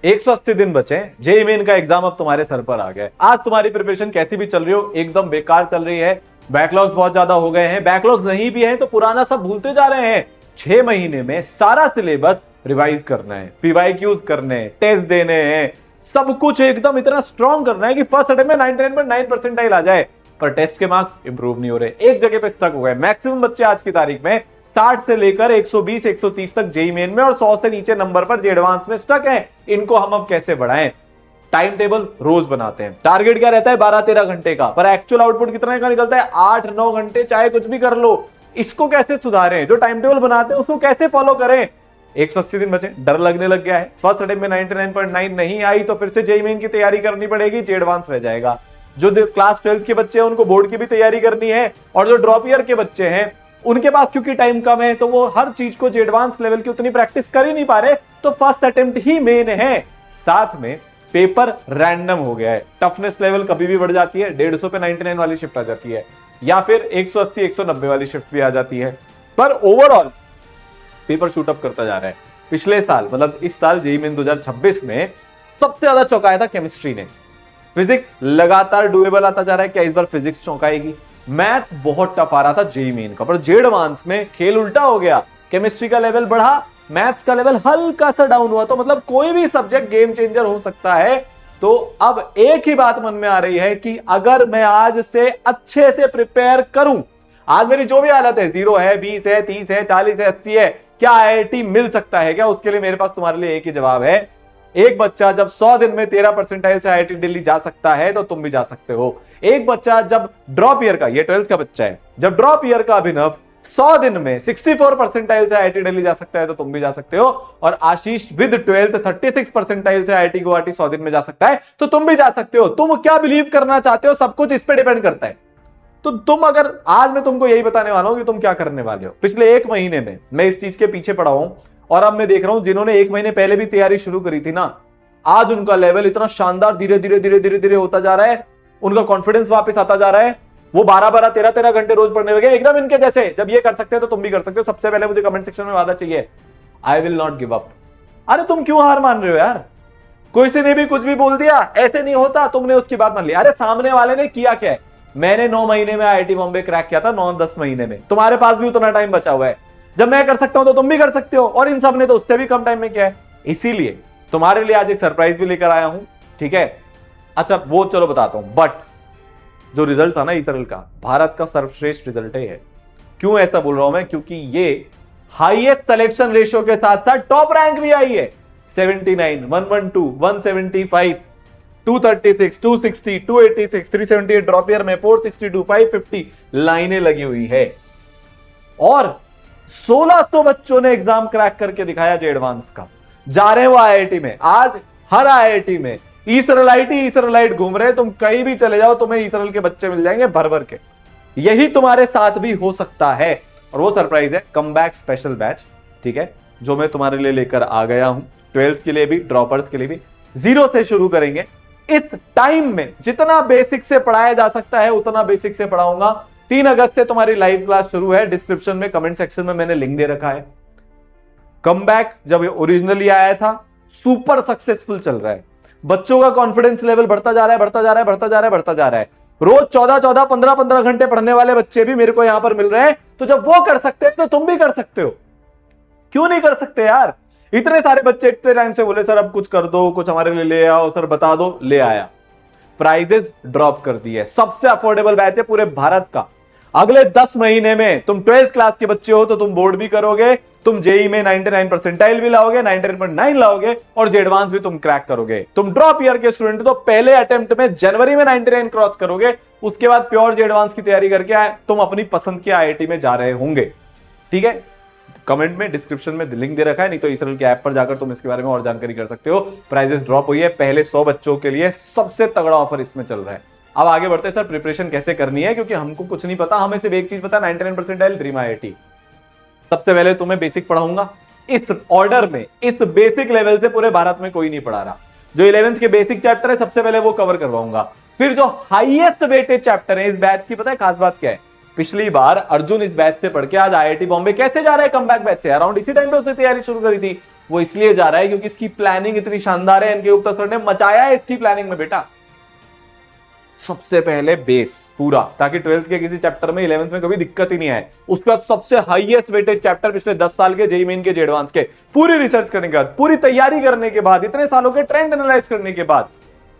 180 दिन बचे, JEE main का एग्जाम अब तुम्हारे सर पर आ गया। आज तुम्हारी प्रिपरेशन कैसी भी चल रही हो, एकदम बेकार चल रही है। बैकलॉग्स बहुत ज्यादा हो गए हैं, बैकलॉग्स नहीं भी हैं तो पुराना सब भूलते जा रहे हैं। 6 महीने में सारा सिलेबस रिवाइज करना है, पीवाईक्यूज करने हैं, टेस्ट देने हैं, सब कुछ एकदम इतना स्ट्रॉन्ग करना है कि फर्स्ट अटेम्प्ट में 99.9 परसेंटाइल आ जाए। पर टेस्ट के मार्क्स इंप्रूव नहीं हो रहे, एक जगह पे स्टक हो गए। मैक्सिमम बच्चे आज की तारीख में 60 से लेकर 120 130 तक जेईई मेन में और 100 से नीचे नंबर पर जे एडवांस में स्टक हैं। इनको हम अब कैसे बढ़ाएं? टाइम टेबल रोज बनाते हैं, टारगेट क्या रहता है 12-13 घंटे का, पर एक्चुअल आउटपुट कितने का निकलता है 8-9 घंटे, चाहे कुछ भी कर लो। इसको कैसे सुधारें? जो टाइम टेबल बनाते हैं उसको कैसे फॉलो करें? 180 दिन बचे, डर लगने लग गया है। फर्स्ट अटेम्प्ट में 99.9 नहीं आई तो फिर से जेईई मेन की तैयारी करनी पड़ेगी, जे एडवांस रह जाएगा। जो क्लास 12 के बच्चे हैं उनको बोर्ड की भी तैयारी करनी है, और जो ड्रॉप ईयर के बच्चे हैं उनके पास क्योंकि टाइम कम है तो वो हर चीज को जो एडवांस लेवल की उतनी प्रैक्टिस कर ही नहीं पा रहे, तो फर्स्ट अटेम्प्ट ही मेन है। साथ में पेपर रैंडम हो गया है, टफनेस लेवल कभी भी बढ़ जाती है, 150 पे 99 वाली शिफ्ट आ जाती है, या फिर 180 190 वाली शिफ्ट भी आ जाती है। पर ओवरऑल पेपर शूट अप करता जा रहा है। पिछले साल मतलब इस साल जेईई मेन 2026 में सबसे ज्यादा चौंकाया था केमिस्ट्री ने। फिजिक्स लगातार डुएबल आता जा रहा है, क्या इस बार फिजिक्स चौंकाएगी? मैथ्स बहुत टफ आ रहा था जेईई मेन का, पर जे एडवांस में खेल उल्टा हो गया। केमिस्ट्री का लेवल बढ़ा, मैथ्स का लेवल हल्का सा डाउन हुआ। तो मतलब कोई भी सब्जेक्ट गेम चेंजर हो सकता है। तो अब एक ही बात मन में आ रही है कि अगर मैं आज से अच्छे से प्रिपेयर करूं, आज मेरी जो भी हालत है 0 है, 20 है, 30 है, 40 है, 80 है, क्या आईआईटी मिल सकता है क्या? उसके लिए मेरे पास तुम्हारे लिए एक ही जवाब है। एक बच्चा जब 100 दिन में 13 परसेंटाइल से आईआईटी दिल्ली जा सकता है तो तुम भी जा सकते हो। एक बच्चा जब ड्रॉप ईयर का, ये 12th का बच्चा है, जब ड्रॉप ईयर का अभिनव 100 दिन में 64 परसेंटाइल से आईआईटी दिल्ली जा सकता है तो तुम भी जा सकते हो। और आशीष विद 12th 36 परसेंटाइल से आईआईटी गुवाहाटी 100 दिन में जा सकता है तो तुम भी जा सकते हो। तुम क्या बिलीव करना चाहते हो, सब कुछ इस पे डिपेंड करता है। तो तुम अगर आज मैं तुमको यही बताने वाला हूं कि तुम क्या करने वाले हो। पिछले 1 महीने में मैं इस चीज के पीछे पड़ा हूं, और अब मैं देख रहा हूं जिन्होंने 1 महीने पहले भी तैयारी शुरू करी थी ना, आज उनका लेवल इतना शानदार धीरे धीरे धीरे धीरे धीरे होता जा रहा है, उनका कॉन्फिडेंस वापस आता जा रहा है। वो 12-12 13-13 घंटे रोज पढ़ने लगे, एकदम इनके जैसे। जब ये कर सकते हैं तो तुम भी कर सकते हो। सबसे पहले मुझे कमेंट सेक्शन में वादा चाहिए, I will not give up. अरे तुम क्यों हार मान रहे हो यार? कोई से ने भी कुछ भी बोल दिया, ऐसे नहीं होता, तुमने उसकी बात मान ली। अरे सामने वाले ने किया क्या है? मैंने 9 महीने में आईआईटी बॉम्बे क्रैक किया था, 9-10 महीने में। तुम्हारे पास भी उतना टाइम बचा हुआ है। जब मैं कर सकता हूं तो तुम भी कर सकते हो, और इन सब ने तो उससे भी कम टाइम में किया है। इसीलिए तुम्हारे लिए आज एक सरप्राइज भी लेकर आया हूं, ठीक है? अच्छा वो चलो बताता हूं, बट जो रिजल्ट था ना ईसरल का, भारत का सर्वश्रेष्ठ रिजल्ट है। क्यों ऐसा बोल रहा हूं मैं? क्योंकि ये हाईएस्ट सिलेक्शन रेशियो के साथ साथ टॉप रैंक भी आई है। 79, 112, 175, 236, 260, 286, 378 ड्रॉप ईयर में, 462, 550 लाइनें लगी हुई है। और 1600 बच्चों ने एग्जाम क्रैक करके दिखाया जे एडवांस का। जा रहे हैं वो आईआईटी में। आज हर आईआईटी में ईसरलाइट घूम रहे हैं। तुम कहीं भी चले जाओ तुम्हें ईसरल के बच्चे मिल जाएंगे भर भर के। यही तुम्हारे साथ भी हो सकता है, और वो सरप्राइज है कमबैक स्पेशल बैच, ठीक है, जो मैं तुम्हारे लिए लेकर आ गया हूं। 12th के लिए भी, ड्रॉपर्स के लिए भी। 0 से शुरू करेंगे। इस टाइम में जितना बेसिक से पढ़ाया जा सकता है उतना बेसिक से पढ़ाऊंगा। 3 अगस्त से तुम्हारी लाइव क्लास शुरू है। डिस्क्रिप्शन में कमेंट सेक्शन में मैंने लिंक दे रखा है। कमबैक जब ओरिजिनली आया था सुपर सक्सेसफुल चल रहा है। बच्चों का कॉन्फिडेंस लेवल बढ़ता जा रहा है, बढ़ता जा रहा है, बढ़ता जा रहा है, बढ़ता जा रहा है। रोज 14-14, 15-15 घंटे पढ़ने वाले बच्चे भी मेरे को यहां पर मिल रहे हैं। तो जब वो कर सकते हैं तो तुम भी कर सकते हो। क्यों नहीं कर सकते यार? इतने सारे बच्चे इतने टाइम से बोले सर अब कुछ कर दो, कुछ हमारे लिए ले आओ, सर बता दो, ले आया। प्राइजेस ड्रॉप कर दिए। सबसे अफोर्डेबल बैच है पूरे भारत का। अगले 10 महीने में तुम 12th क्लास के बच्चे हो तो तुम बोर्ड भी करोगे, तुम जेईई में 99 परसेंटाइल भी लाओगे, 99.9 लाओगे, और जे एडवांस भी तुम क्रैक करोगे। तुम ड्रॉप ईयर के स्टूडेंट तो पहले अटेम्प्ट में जनवरी में 99 क्रॉस करोगे। उसके बाद प्योर जे एडवांस की तैयारी करके तुम अपनी पसंद के आईआईटी में जा रहे होंगे, ठीक है? कमेंट में, डिस्क्रिप्शन में लिंक दे रखा है, नहीं तो ईसरल के ऐप पर जाकर तुम इसके बारे में और जानकारी कर सकते हो। प्राइजेस ड्रॉप हुई है। पहले 100 बच्चों के लिए सबसे तगड़ा ऑफर इसमें चल रहा है। अब आगे बढ़ते हैं सर, प्रिपरेशन कैसे करनी है, क्योंकि हमको कुछ नहीं पता। हमें सिर्फ एक चीज पता, 99 परसेंटाइल ड्रीम आईआईटी। सबसे पहले तुम्हें बेसिक पढ़ाऊंगा इस ऑर्डर में। इस बेसिक लेवल से पूरे भारत में कोई नहीं पढ़ा रहा। जो 11th के बेसिक चैप्टर है सबसे पहले वो कवर करवाऊंगा। फिर जो हाईएस्ट वेटेड चैप्टर है इस बैच की, पता है खास बात क्या है? पिछली बार अर्जुन इस बैच से पढ़ के आज आईआईटी बॉम्बे कैसे जा रहा है कमबैक बैच से। अराउंड इसी टाइम पे उसने तैयारी शुरू करी थी। वो इसलिए जा रहा है क्योंकि इसकी प्लानिंग इतनी शानदार है, इनके गुप्ता सर ने मचाया है इसकी प्लानिंग में बेटा। सबसे पहले बेस पूरा, ताकि 12th के किसी चैप्टर में 11th में कभी दिक्कत ही नहीं आए। उसके बाद सबसे हाईएस्ट वेटेज चैप्टर पिछले 10 साल के जेईई मेन के, जे एडवांस के, पूरी रिसर्च करने के बाद, पूरी तैयारी करने के बाद, इतने सालों के ट्रेंड एनालाइज करने के बाद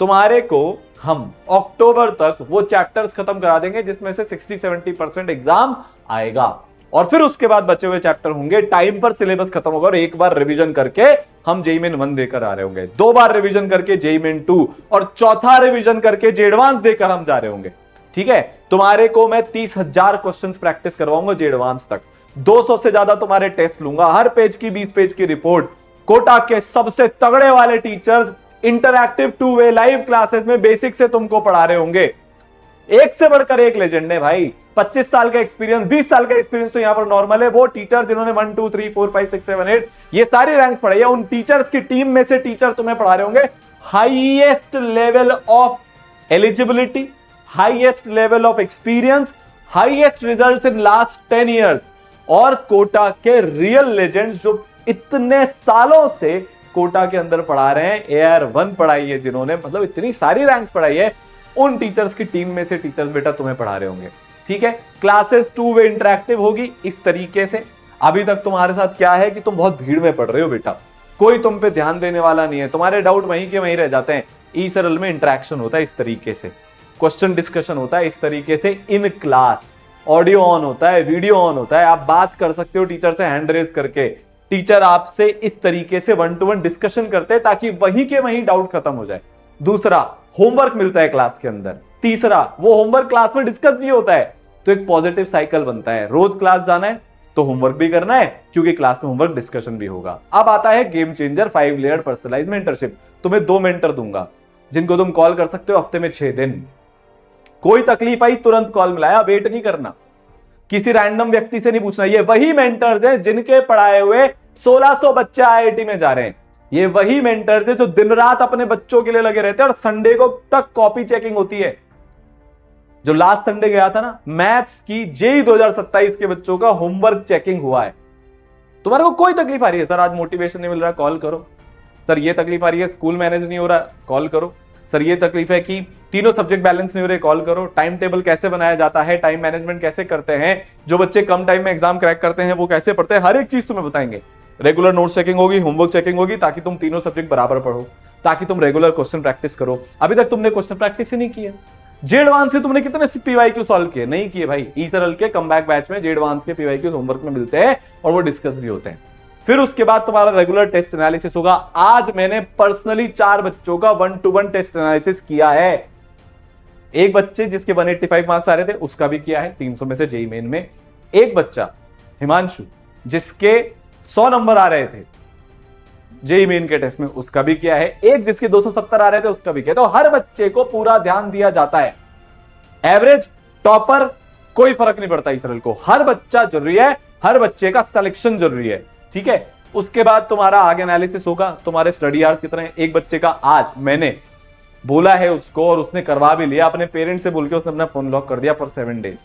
तुम्हारे को हम अक्टूबर तक वो चैप्टर्स खत्म करा देंगे जिसमें से 60-70% एग्जाम आएगा। और फिर उसके बाद बचे हुए चैप्टर होंगे, टाइम पर सिलेबस खत्म होगा और एक बार रिवीजन करके हम जेईई मेन 1 देकर आ रहे होंगे, 2 बार रिवीजन करके जेईई मेन 2 और चौथा रिवीजन करके जे एडवांस देकर हम जा रहे होंगे। ठीक है, तुम्हारे को मैं 30,000 क्वेश्चंस प्रैक्टिस करवाऊंगा जे एडवांस तक, 200 से ज्यादा तुम्हारे टेस्ट लूंगा, हर पेज की 20 पेज की रिपोर्ट, कोटा के सबसे तगड़े वाले टीचर्स, इंटरैक्टिव 2 वे लाइव क्लासेस में बेसिक से तुमको पढ़ा रहे होंगे। एक से बढ़कर एक लेजेंड है भाई, 25 साल का एक्सपीरियंस, 20 साल का एक्सपीरियंस तो यहां पर नॉर्मल है। वो टीचर जिन्होंने 1 2 3 4 5 6 7 8 ये सारी रैंक्स पढ़ाई है, उन टीचर्स की टीम में से टीचर तुम्हें पढ़ा रहे होंगे highest level of eligibility, highest level of experience, highest results in last 10 years. और कोटा के रियल लेजेंड्स जो इतने सालों से कोटा के अंदर पढ़ा रहे हैं, AR1 पढ़ाई है जिन्होंने, मतलब इतनी सारी रैंक्स पढ़ाई है, उन टीचर्स की टीम में से टीचर्स बेटा तुम्हें पढ़ा रहे होंगे। ठीक है, क्लासेस 2 वे इंटरैक्टिव होगी इस तरीके से। अभी तक तुम्हारे साथ क्या है कि तुम बहुत भीड़ में पढ़ रहे हो बेटा, कोई तुम पे ध्यान देने वाला नहीं है, तुम्हारे डाउट वहीं के वहीं रह जाते हैं। ई सरल में इंटरैक्शन होता है इस तरीके से, क्वेश्चन डिस्कशन होता है इस तरीके से इन क्लास, ऑडियो ऑन होता है, वीडियो ऑन होता है, आप बात कर सकते हो टीचर से हैंड रेज करके, टीचर आपसे इस तरीके से 1-to-1 डिस्कशन करते हैं ताकि वहीं के वहीं डाउट खत्म हो जाए। दूसरा, होमवर्क मिलता है क्लास के अंदर। तीसरा, वो होमवर्क क्लास में डिस्कस भी होता है, तो एक पॉजिटिव साइकिल बनता है। रोज क्लास जाना है तो होमवर्क भी करना है क्योंकि क्लास में होमवर्क डिस्कशन भी होगा। अब आता है game changer 5 layer personalised mentorship. तुम्हें 2 मेंटर दूंगा जिनको तुम कॉल कर सकते हो हफ्ते में 6 दिन। कोई तकलीफ आई तुरंत कॉल मिलाया, वेट नहीं करना, किसी रैंडम व्यक्ति से नहीं पूछना। ये वही मेंटर्स हैं जिनके पढ़ाए हुए 1600 बच्चे IIT में जा रहे हैं। ये वही मेंटर्स हैं जो दिन रात अपने बच्चों के लिए लगे रहते हैं और संडे को तक कॉपी चेकिंग होती है। जो लास्ट संडे गया था ना, मैथ्स की जेईई 2027 के बच्चों का होमवर्क चेकिंग हुआ है। तुम्हारे को कोई तकलीफ आ रही है, सर आज मोटिवेशन नहीं मिल रहा, कॉल करो। सर ये तकलीफ आ रही है, स्कूल मैनेज नहीं हो रहा, कॉल करो। सर ये तकलीफ है कि तीनों सब्जेक्ट बैलेंस नहीं हो रहे, कॉल करो। टाइम टेबल कैसे बनाया जाता है, टाइम मैनेजमेंट कैसे करते हैं, जो बच्चे कम टाइम में एग्जाम क्रैक करते हैं वो कैसे पढ़ते हैं, हर एक चीज तुम्हें बताएंगे। रेगुलर नोट चेकिंग होगी, होमवर्क चेकिंग होगी, ताकि तुम तीनों सब्जेक्ट बराबर पढ़ो, ताकि तुम रेगुलर क्वेश्चन प्रैक्टिस करो। अभी तक तुमने क्वेश्चन प्रैक्टिस ही नहीं किया। जे एडवांस से तुमने कितने PYQ सॉल्व किए? नहीं किए भाई। ई सरल के कमबैक बैच में जे एडवांस के PYQ होमवर्क में मिलते हैं और वो डिस्कस भी होते हैं। फिर उसके बाद तुम्हारा रेगुलर टेस्ट एनालिसिस होगा। आज मैंने पर्सनली 4 बच्चों का 1-to-1 टेस्ट एनालिसिस किया है। एक बच्चे जिसके 185 मार्क्स आ रहे थे उसका भी किया है 300 में से जेईई मेन में। एक बच्चा हिमांशु जिसके 100 नंबर आ रहे थे जेईई मेन के टेस्ट में, उसका भी किया है। एक जिसके 270 आ रहे थे उसका भी किया। तो हर बच्चे को पूरा ध्यान दिया जाता है। एवरेज, टॉपर, कोई फर्क नहीं पड़ता इस सरल को। हर बच्चा जरूरी है, हर बच्चे का सिलेक्शन जरूरी है। ठीक है, उसके बाद तुम्हारा आगे एनालिसिस होगा। तुम्हारे स्टडी आवर्स कितने हैं? एक बच्चे का आज मैंने बोला है उसको और उसने करवा भी लिया, अपने पेरेंट्स से बोल के उसने अपना फोन लॉक कर दिया फॉर 7 डेज।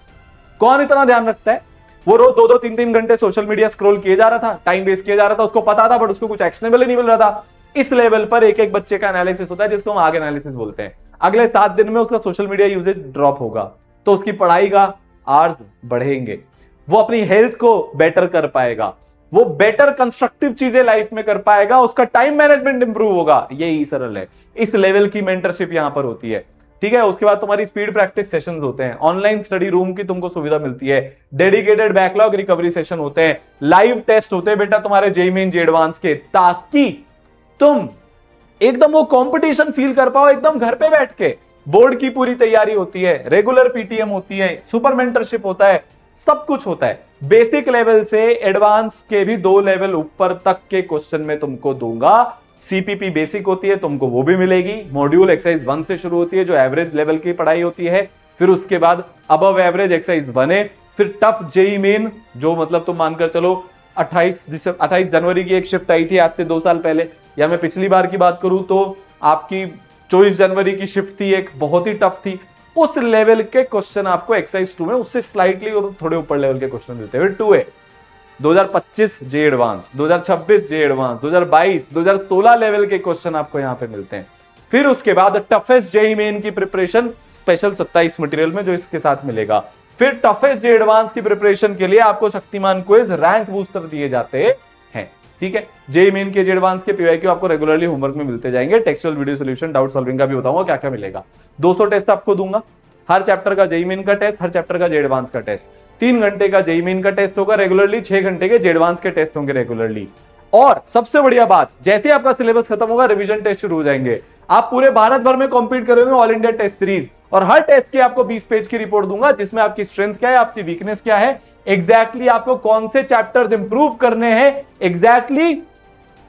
कौन इतना ध्यान रखता है? वो रोज 2-2 3-3 घंटे सोशल मीडिया स्क्रॉल किया जा रहा था, टाइम वेस्ट किया जा रहा था, उसको पता था बट उसको कुछ एक्शनेबल ही नहीं मिल रहा था। इस लेवल पर एक एक बच्चे का एनालिसिस होता है जिसको हम आगे एनालिसिस बोलते हैं। अगले 7 दिन में उसका सोशल मीडिया यूजेज ड्रॉप होगा तो उसकी पढ़ाई का आवर्स बढ़ेंगे, वो अपनी हेल्थ को बेटर कर पाएगा, वो बेटर कंस्ट्रक्टिव चीजें लाइफ में कर पाएगा, उसका टाइम मैनेजमेंट इंप्रूव होगा। ये ई सरल है। इस लेवल की मेंटरशिप यहां पर होती है। ठीक है, उसके बाद तुम्हारी स्पीड प्रैक्टिस सेशंस होते हैं, ऑनलाइन स्टडी रूम की तुमको सुविधा मिलती है, डेडिकेटेड बैकलॉग रिकवरी सेशन होते हैं, लाइव टेस्ट होते हैं बेटा तुम्हारे जेईई मेन जे एडवांस के, ताकि तुम एकदम वो कंपटीशन फील कर पाओ एकदम घर पे बैठ के। बोर्ड की पूरी तैयारी होती है, रेगुलर पीटीएम होती है, सुपर मेंटरशिप होता है, सब कुछ होता है। बेसिक लेवल से एडवांस के भी 2 लेवल ऊपर तक के क्वेश्चन में तुमको दूंगा। सीपीपी बेसिक होती है, तुमको वो भी मिलेगी। मॉड्यूल एक्सरसाइज 1 से शुरू होती है जो एवरेज लेवल की पढ़ाई होती है। फिर उसके बाद अबव एवरेज एक्सरसाइज 1 है। फिर टफ जेईई मेन, जो मतलब तुम मानकर चलो 28 जनवरी की एक शिफ्ट आई थी आज से 2 साल पहले, या मैं पिछली बार की बात करूं तो आपकी 24 जनवरी की शिफ्ट थी, एक बहुत ही टफ थी। उस लेवल के क्वेश्चन आपको एक्सरसाइज 2 में उससे स्लाइटली और थोड़े ऊपर लेवल के क्वेश्चन मिलते हैं। फिर 2A 2025 जे एडवांस, 2026 जे एडवांस, 2022, 2016 लेवल के क्वेश्चन आपको यहां पे मिलते हैं। फिर उसके बाद टफेस्ट जेईई मेन की प्रिपरेशन स्पेशल 27 मटेरियल में जो इसके साथ मिलेगा। फिर टफेस्ट जे एडवांस की प्रिपरेशन के लिए आपको शक्तिमान क्विज, रैंक बूस्टर दिए जाते हैं। ठीक है, जेईई मेन के जे एडवांस के पीवाईक्यू आपको रेगुलरली होमवर्क में मिलते जाएंगे। Textual video solution, doubt solving का भी बताऊंगा क्या क्या मिलेगा। 200 टेस्ट आपको दूंगा, हर चैप्टर का जेईई मेन का टेस्ट, हर चैप्टर का जे एडवांस का टेस्ट। 3 घंटे का जेईई मेन का टेस्ट होगा रेगुलरली, 6 घंटे के जे एडवांस के टेस्ट होंगे रेगुलरली। और सबसे बढ़िया बात, जैसे आपका सिलेबस खत्म होगा रिवीजन टेस्ट शुरू हो जाएंगे। आप पूरे भारत भर में कॉम्पीट करोगे ऑल इंडिया टेस्ट सीरीज, और हर टेस्ट की आपको 20 पेज की रिपोर्ट दूंगा जिसमें आपकी स्ट्रेंथ क्या है, आपकी वीकनेस क्या है, एग्जैक्टली आपको कौन से चैप्टर्स इंप्रूव करने हैं, एग्जैक्टली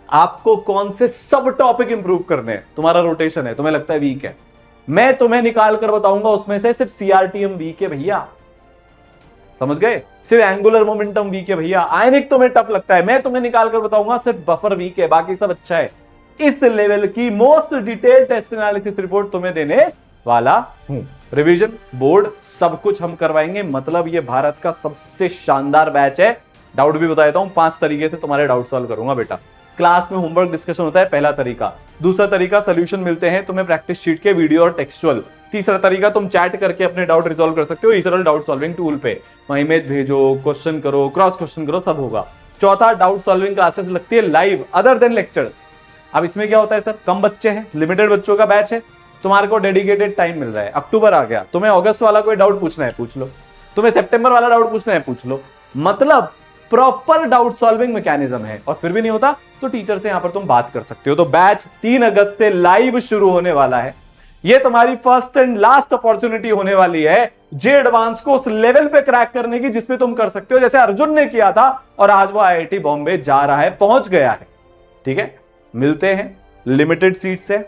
आपको कौन से सब टॉपिक इंप्रूव करने हैं। तुम्हारा रोटेशन है, तुम्हें लगता है वीक है, मैं तुम्हें निकाल कर बताऊंगा उसमें से सिर्फ सीआरटीएम वीक है भैया, समझ गए, सिर्फ एंगुलर मोमेंटम वीक है भैया, आयनिक तुम्हें टफ लगता है, मैं तुम्हें निकाल कर बताऊंगा सिर्फ बफर वीक है, बाकी सब अच्छा है। इस लेवल की most detail test analysis report तुम्हें देने वाला हूं। रिवीजन, बोर्ड, सब कुछ हम करवाएंगे। मतलब ये भारत का सबसे शानदार बैच है। डाउट भी बता देता हूं, 5 तरीके से तुम्हारे डाउट सॉल्व करूंगा बेटा। क्लास में होमवर्क डिस्कशन होता है, पहला तरीका। दूसरा तरीका, सोल्यूशन मिलते हैं तुम्हें प्रैक्टिस शीट के, वीडियो और टेक्सचुअल। तीसरा तरीका, तुम चैट करके अपने डाउट रिजॉल्व कर सकते हो इसरल डाउट सॉल्विंग टूल पे, वहां इमेज भेजो, क्वेश्चन करो, क्रॉस क्वेश्चन करो, सब होगा। चौथा, डाउट सॉल्विंग क्लासेस लगती है लाइव अदर देन लेक्चर्स। अब इसमें क्या होता है सर, कम बच्चे हैं, लिमिटेड बच्चों का बैच है, तुम्हारे को डेडिकेटेड टाइम मिल रहा है। अक्टूबर आ गया, तुम्हें अगस्त वाला कोई डाउट पूछना है पूछ लो, तुम्हें सितंबर वाला डाउट पूछना है पूछ लो। मतलब प्रॉपर डाउट सॉल्विंग मैकेनिज्म है। और फिर भी नहीं होता तो टीचर से यहां पर तुम बात कर सकते हो। तो बैच 3 अगस्त से लाइव शुरू होने वाला है। ये तुम्हारी फर्स्ट एंड लास्ट अपॉर्चुनिटी होने वाली है जे एडवांस को उस लेवल पे क्रैक करने की जिसपे तुम कर सकते हो, जैसे अर्जुन ने किया था और आज वो आईआईटी बॉम्बे जा रहा है, पहुंच गया है। ठीक है, मिलते हैं, लिमिटेड सीट्स है,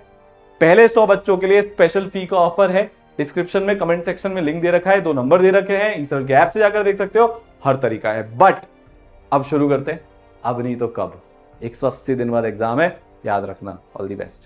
पहले 100 बच्चों के लिए स्पेशल फी का ऑफर है। डिस्क्रिप्शन में कमेंट सेक्शन में लिंक दे रखा है, 2 नंबर दे रखे हैं, ईसरल के ऐप से जाकर देख सकते हो, हर तरीका है। बट अब शुरू करते हैं, अब नहीं तो कब, 180 दिन बाद एग्जाम है, याद रखना। All the best.